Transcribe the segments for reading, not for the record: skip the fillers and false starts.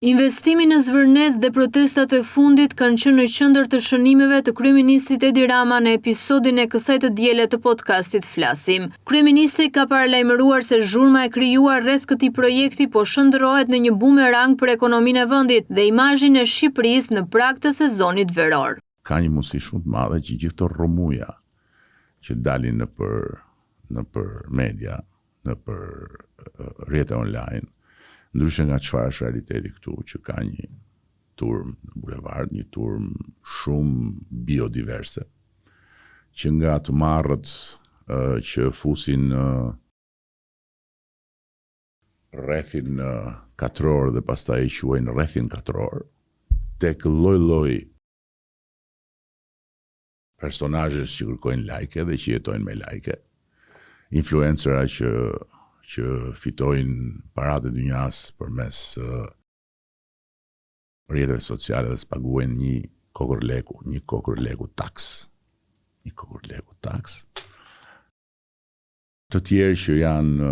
Investimi në Zvërnes dhe protestat e fundit kanë qenë në qendër të shënimeve të kryeministrit Edi Rama në episodin e kësaj të diele të podcastit Flasim. Kryeministri ka paralajmëruar se zhurma e krijuar rreth këtij projekti po shndërrohet në një bumerang për ekonominë e vendit dhe imazhin e Shqipërisë në prag të sezonit veror. Ka një mundësi shumë të madhe që gjithë këto rrëmuja që dalin nëpër media, nëpër rrjete online, ndryshe nga çfarë është realiteti këtu, që ka një turm në bulevard, një turm shumë biodiverse, që nga të marrët që fusin rrethin katror dhe pastaj i quajnë rrethin katror, tek lloj-lloj personazhesh që kërkojnë like dhe që jetojnë me like, influencera që fitojnë paratë e dynjas përmes rrjeteve sociale dhe spaguajnë një kokërleku taks. Të tjerë që janë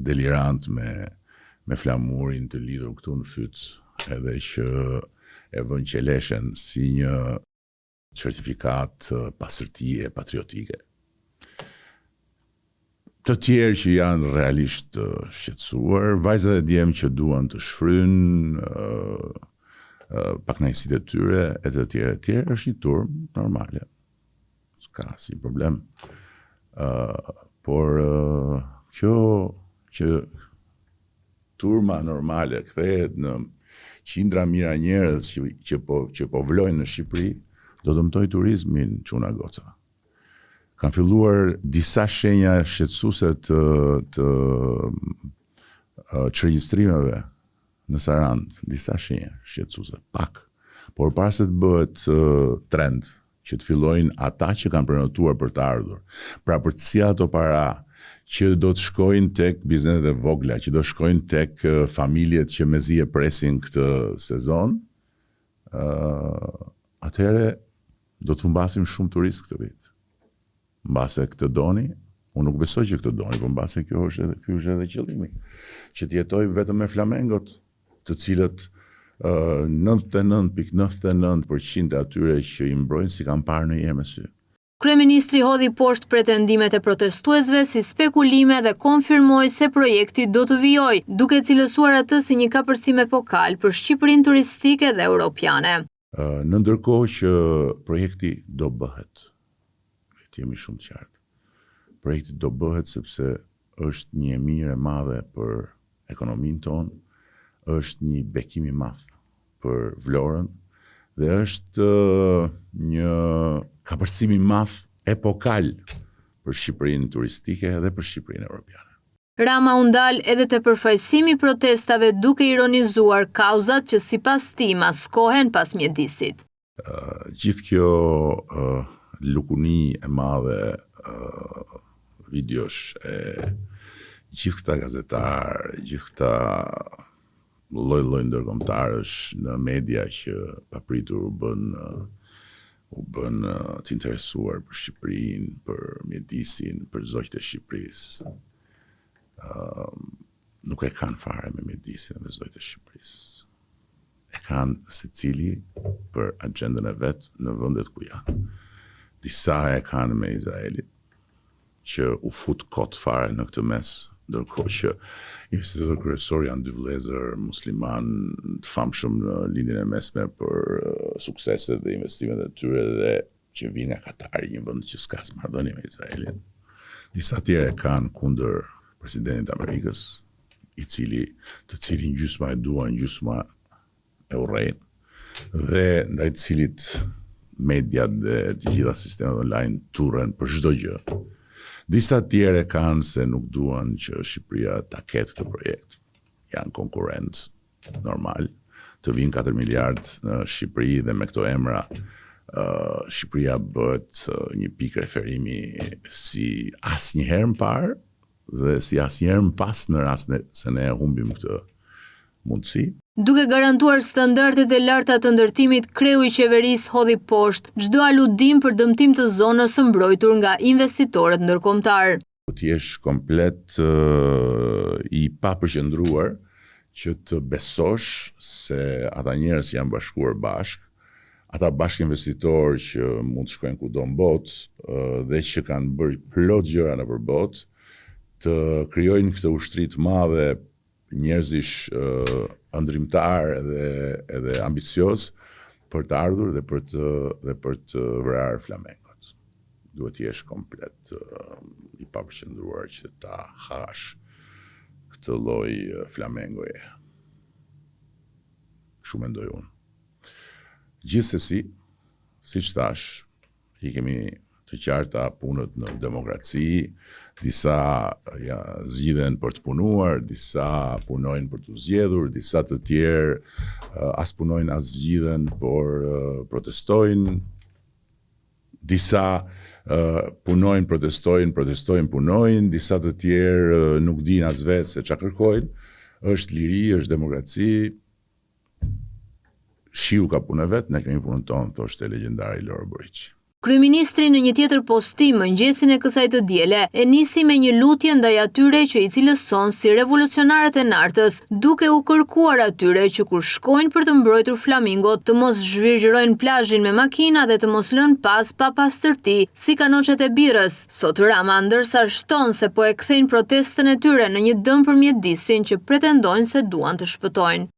delirant me flamurin të lidhur këtu në fyt, edhe që e vënë qeleshen si një certifikat pasërtie patriotike. Të tjerë që janë realisht shqetësuar, vajzat e djemë që duan të shfrynë pakënaqësitë e tyre, e të tjerë, është një turm normale. S'ka si problem. Por kjo që turma normale kthehet në qindra mijëra njerëz që po vlojnë në Shqipëri, do të dëmtoj turizmin çuna goca. Kanë filluar disa shenja shqetësuese të çregjistrimeve në Sarand, disa shenja shqetësuese, pak. Por para se të bëhet trend, që të fillojnë ata që kanë prenotuar për të ardhur, pra për të sjellë ato para që do të shkojnë tek bizneset e vogla, që do shkojnë tek familjet që mezi e presin këtë sezon, atëherë do të humbasim shumë turistë këtë vit. Mbase këtë doni, unë nuk besoj që këtë doni, por mbase ky është edhe qëllimi, që të jetoj vetëm me flamengot, të cilët 99.99% e atyre që i mbrojnë si kanë parë ndonjëherë me sy. Kryeministri hodhi poshtë pretendimet e protestuesve si spekulime dhe konfirmoi se projekti do të vijojë, duke cilësuar atë si një kapërcim epokal për Shqipërinë turistike dhe europiane. Në ndërkohë që projekti do bëhet, jemi shumë të qartë. Projekti do bëhet sepse është një mirë e madhe për ekonominë tonë, është një bekim i madh për Vlorën dhe është një kapërcim i madh epokal për Shqipërinë turistike dhe për Shqipërinë europiane. Rama u ndal edhe te përfaqësimi i protestave duke ironizuar kauzat që sipas tij maskohen pas mjedisit. Gjithë kjo lukuni e madhe, videosh e gjithë këta gazetarë, gjithë këta lloj ndërkombëtarësh në media që papritur u bën të interesuar për Shqipërinë, për mjedisin, për zogjtë e Shqipërisë. Nuk e kanë fare me mjedisin dhe zogjtë e Shqipërisë. E kanë secili për agjendën e vet në vendet ku janë. Disa e kanë me Izraelit, që u fut kot fare në këtë mes, ndërkohë që investitor kryesor janë dy vëllezër musliman të famshëm në lindjen e mesme për sukseset dhe investimet e tyre dhe që vinë nga Katari, një vend që s'ka marrëdhënie me Izraelin. Disa tjerë kanë kundër presidentit Amerikës, të cilin gjysma e duan, gjysma e urrejnë, dhe ndaj të cilit mediat dhe të gjitha sistemet online turren për çdo gjë. Disa tjerë kanë se nuk duan që Shqipëria ta ketë këtë projekt. Janë konkurrentë normal, të vinë 4 miliard në Shqipëri dhe me këto emra Shqipëria bëhet një pikë referimi si asnjëherë më parë dhe si asnjëherë më pas në rast se ne humbim këtë mundësi. Duke garantuar standardet e larta të ndërtimit, kreu i qeverisë hodhi poshtë çdo aludim për dëmtim të zonës së mbrojtur nga investitorët ndërkombëtar. Të jesh komplet i papërqendruar që të besosh se ata njerëz janë bashkuar bashkë, ata bashkë investitorë që mund të shkojnë kudo në botë dhe që kanë bërë plot gjëra nëpër botë, të krijojnë këtë ushtri të madhe njerëzish ëndrimtar edhe ambicioz për të ardhur dhe për të vrarë flamengot. Duhet të jesh komplet i papërqendruar që ta hash këtë lloj flamengoje. Kështu mendoj unë. Gjithsesi, siç thash, i kemi të qarta punët në demokraci, disa zgjidhen për të punuar, disa punojnë për të zgjedhur, disa të tjerë as punojnë as zgjidhen, por protestojnë, disa punojnë, protestojnë, punojnë, disa të tjerë nuk dinë as vetë se ç'a kërkojnë. Është liri, është demokraci. Shiu ka punën vet, ne kemi punën tonë, thoshte legjendari Loro Buriqi. Kryeministri në një tjetër postim mëngjesin e kësaj të diele e nisi me një lutje ndaj atyre që i cilëson si revolucionarët e nartës, duke u kërkuar atyre që kur shkojnë për të mbrojtur flamingot të mos zhvirgjërojnë plazhin me makina dhe të mos lënë pas pa pastërti, si kanoçet e birrës, thot Rama, ndërsa shton se po e kthejnë protestën e tyre në një dëm për mjedisin që pretendojnë se duan të shpëtojnë.